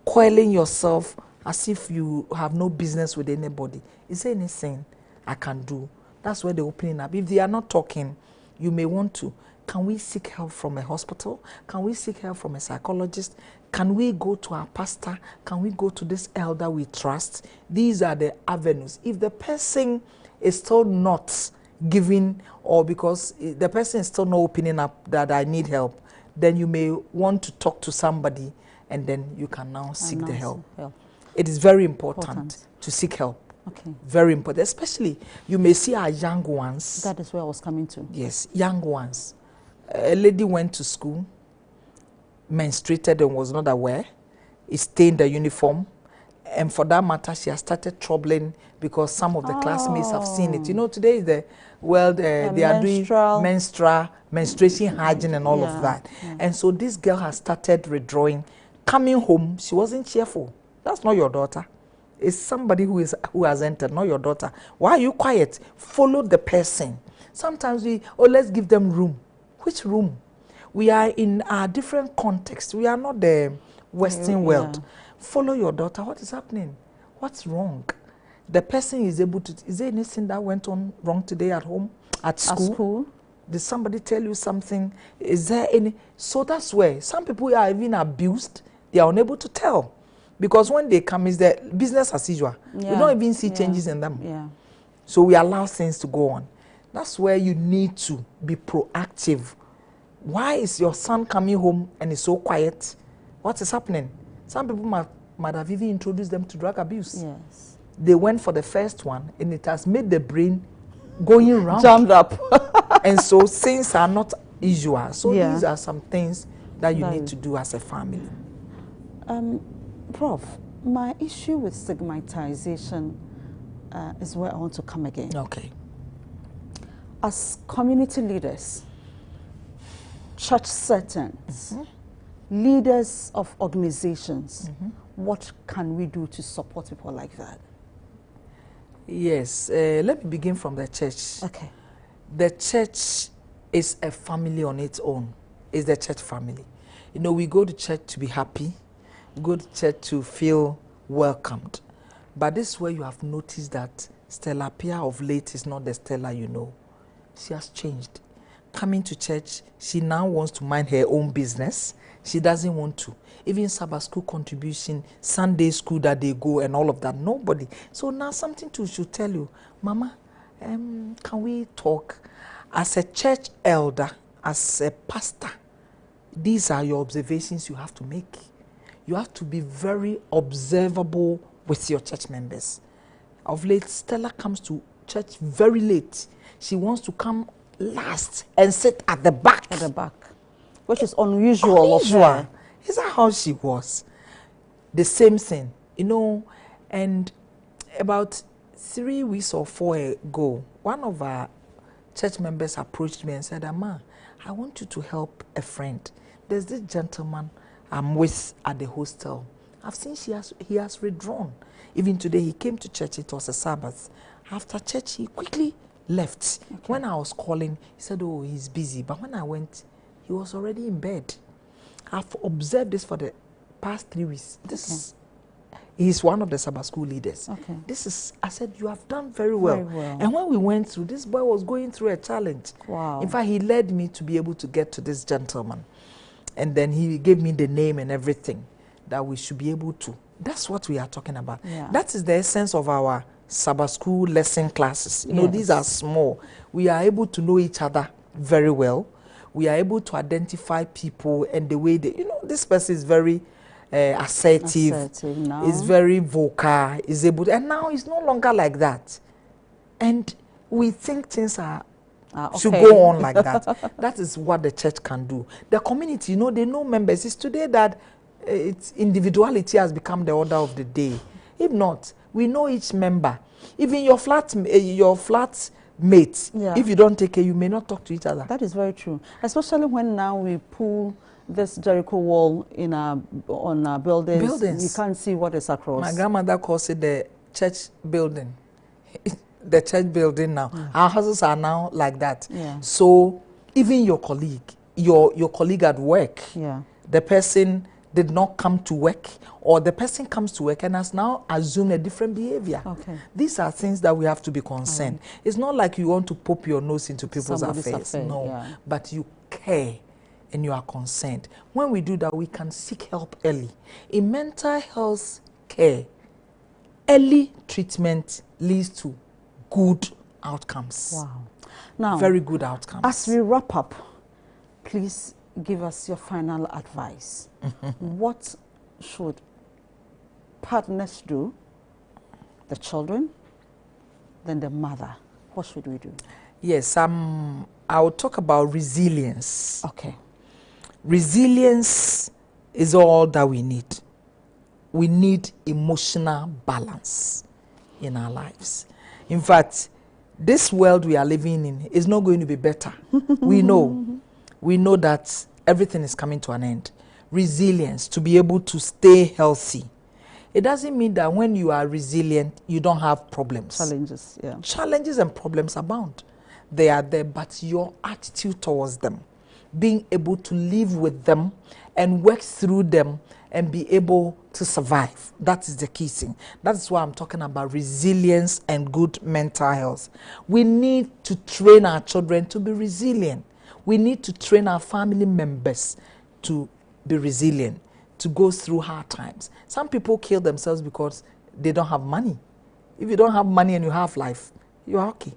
coiling yourself as if you have no business with anybody. Is there anything I can do? That's where they're opening up. If they are not talking, you may want to. Can we seek help from a hospital? Can we seek help from a psychologist? Can we go to our pastor? Can we go to this elder we trust? These are the avenues. If the person is still not giving, or because the person is still not opening up that I need help, then you may want to talk to somebody and then you can now seek the help. It is very important to seek help. Okay. Very important. Especially, you may see our young ones. That is where I was coming to. Yes, young ones. A lady went to school, menstruated and was not aware, stained the uniform, and for that matter, she has started troubling because some of the classmates have seen it. You know, today is the world, they are doing menstruation hygiene and all of that. And so this girl has started withdrawing. Coming home, she wasn't cheerful. That's not your daughter. It's somebody who has entered, not your daughter. Why are you quiet? Follow the person. Sometimes let's give them room. Which room? We are in a different context. We are not the Western world. Follow your daughter. What is happening? What's wrong? The person is able to. Is there anything that went on wrong today at home, at school? Did somebody tell you something? Is there any? So that's where some people are even abused. They are unable to tell. Because when they come, it's the business as usual. We don't even see changes in them. So we allow things to go on. That's where you need to be proactive. Why is your son coming home and is so quiet? What is happening? Some people might have even introduced them to drug abuse. Yes. They went for the first one and it has made the brain going round. Jammed up. And so things are not usual. So these are some things that you need to do as a family. Prof, my issue with stigmatization is where I want to come again. Okay. As community leaders, church settings, leaders of organizations, what can we do to support people like that? Yes, let me begin from the church. Okay. The church is a family on its own. It's the church family. You know, we go to church to be happy. We go to church to feel welcomed. But this is where you have noticed that Stella Pia of late is not the Stella you know. She has changed. Coming to church, she now wants to mind her own business. She doesn't want to. Even Sabbath school contribution, Sunday school that they go and all of that, nobody. So now something should tell you, Mama, can we talk? As a church elder, as a pastor, these are your observations you have to make. You have to be very observable with your church members. Of late, Stella comes to church very late. She wants to come last and sit at the back. At the back. Which is unusual. Of her. Is that how she was? The same thing, you know. And about 3 weeks or 4 ago, one of our church members approached me and said, Amma, I want you to help a friend. There's this gentleman I'm with at the hostel. I've seen he has withdrawn. Even today, he came to church, it was a Sabbath. After church, he quickly left. Okay. When I was calling, he said, oh, he's busy. But when I went, he was already in bed. I've observed this for the past 3 weeks. He's one of the Sabbath school leaders. Okay. I said, you have done very well. Very well. And when we went through, this boy was going through a challenge. Wow. In fact, he led me to be able to get to this gentleman. And then he gave me the name and everything that we should be able to. That's what we are talking about. Yeah. That is the essence of our Sabbath school lesson classes. You know, these are small. We are able to know each other very well. We are able to identify people and the way they, you know, this person is very assertive now. Is very vocal, is able to, and now it's no longer like that. And we think things are should go on like that. That is what the church can do. The community, you know, they know members. It's today that it's individuality has become the order of the day. If not, we know each member. Even your flat mates, if you don't take care, you may not talk to each other. That is very true. Especially when now we pull this Jericho wall in on our buildings. You can't see what is across. My grandmother calls it the church building. The church building now. Our houses are now like that. So even your colleague, your colleague at work, the person did not come to work, or the person comes to work and has now assumed a different behavior. Okay. These are things that we have to be concerned. It's not like you want to pop your nose into people's affairs. No, but you care and you are concerned. When we do that, we can seek help early. In mental health care, early treatment leads to good outcomes. Wow. Now, very good outcomes. As we wrap up, please give us your final advice. What should partners do? The children, then the mother. What should we do? Yes, I will talk about resilience. Okay. Resilience is all that we need. We need emotional balance in our lives. In fact, this world we are living in is not going to be better. We know that everything is coming to an end. Resilience, to be able to stay healthy. It doesn't mean that when you are resilient, you don't have problems. Challenges, yeah. Challenges and problems abound. They are there, but your attitude towards them, being able to live with them and work through them and be able to survive. That is the key thing. That's why I'm talking about resilience and good mental health. We need to train our children to be resilient. We need to train our family members to be resilient, to go through hard times. Some people kill themselves because they don't have money. If you don't have money and you have life, you are okay.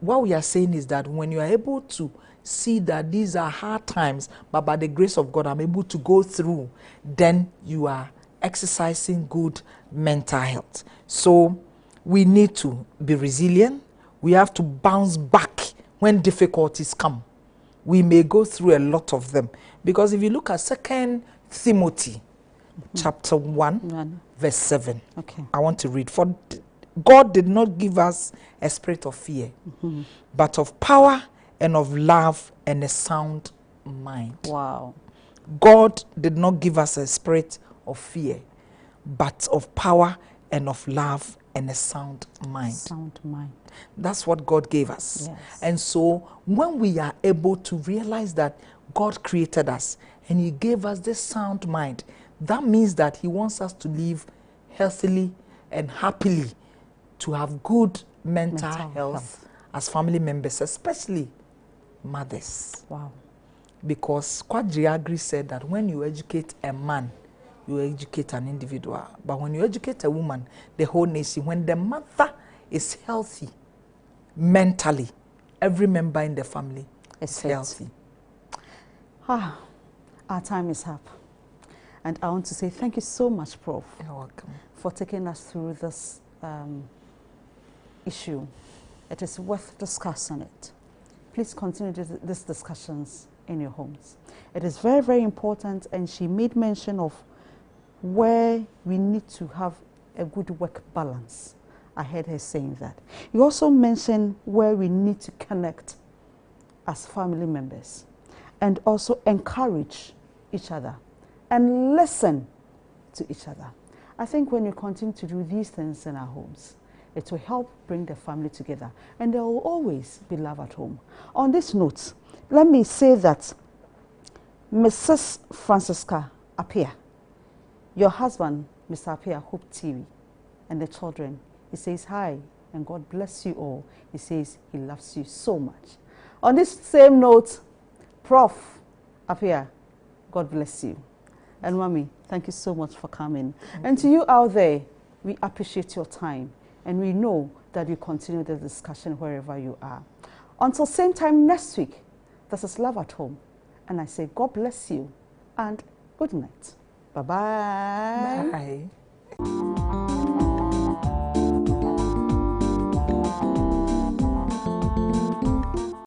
What we are saying is that when you are able to see that these are hard times, but by the grace of God, I'm able to go through, then you are exercising good mental health. So we need to be resilient. We have to bounce back when difficulties come. We may go through a lot of them. Because if you look at 2 Timothy chapter 1, verse 7, I want to read. For God did not give us a spirit of fear, but of power and of love and a sound mind. Wow. God did not give us a spirit of fear, but of power and of love and a sound mind. Sound mind. That's what God gave us. Yes. And so when we are able to realize that God created us and He gave us this sound mind, that means that He wants us to live healthily and happily, to have good mental health as family members, especially mothers. Wow. Because Kwadri Agri said that when you educate a man, you educate an individual. But when you educate a woman, the whole nation, when the mother is healthy mentally, every member in the family is healthy. Our time is up. And I want to say thank you so much, Prof. You're welcome. For taking us through this issue. It is worth discussing it. Please continue these discussions in your homes. It is very, very important, and she made mention of where we need to have a good work balance. I heard her saying that. You also mentioned where we need to connect as family members and also encourage each other and listen to each other. I think when we continue to do these things in our homes, it will help bring the family together, and there will always be love at home. On this note, let me say that Mrs. Francisca Apia, your husband, Mr. Apia, Hope TV, and the children, he says hi and God bless you all. He says he loves you so much. On this same note, Prof. Apia, God bless you. And Mommy, thank you so much for coming. And to you out there, we appreciate your time, and we know that you continue the discussion wherever you are. Until same time next week, this is Love at Home. And I say God bless you and good night. Bye-bye. Bye.